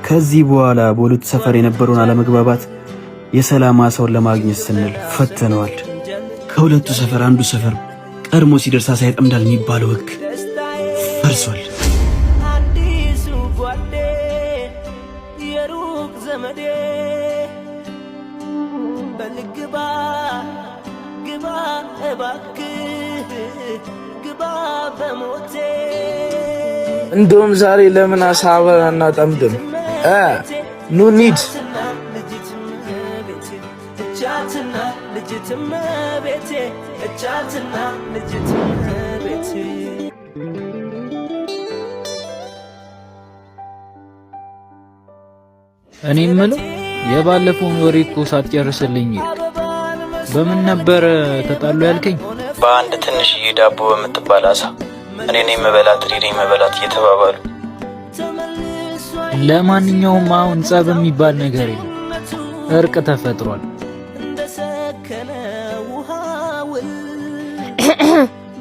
ከዚህ በኋላ በሁለቱ ሰፈር የነበረውን አለመግባባት የሰላም አሳውን ለማግኘት ስንል ፈተነዋል። ከሁለቱ ሰፈር አንዱ ሰፈር ቀድሞ ሲደርስ አሳ ያጠምዳል የሚባለው ሕግ ፈርሷል። አዲሱ ጓዴ የሩቅ ዘመዴ በልግባ ግባ እባክህ ግባ በሞቴ እንደውም ዛሬ ለምን አሳ አብረን አናጠምድም? ኑ ኒድ እቻትና ልጅትም ቤቴ እቻትና ልጅትም ቤቴ እኔ የምለው የባለፈውን ወሬ እኮ ሳትጨርስልኝ በምን ነበር ተጣሉ ያልከኝ? በአንድ ትንሽዬ ዳቦ በምትባል አሳ እኔ ነኝ መበላት ሪሪ መበላት እየተባባሉ። ለማንኛውም አሁን ጸብ የሚባል ነገር የለም፣ እርቅ ተፈጥሯል። እንደሰከነ ውሃውል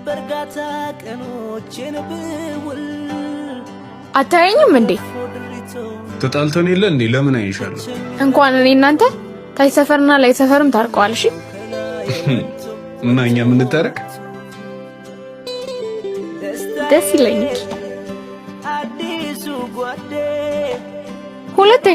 በርጋታ ቀኖቼን ብውል አታየኝም እንዴ? ተጣልተን የለ እንዴ? ለምን አይሻለሁ? እንኳን እኔ እናንተ ታይ ሰፈርና ላይ ሰፈርም ታርቀዋል። እሺ እና እኛ ምን ታረቅ? ደስ ይለኛል። አዲሱ ጓዴ ሁለተኛ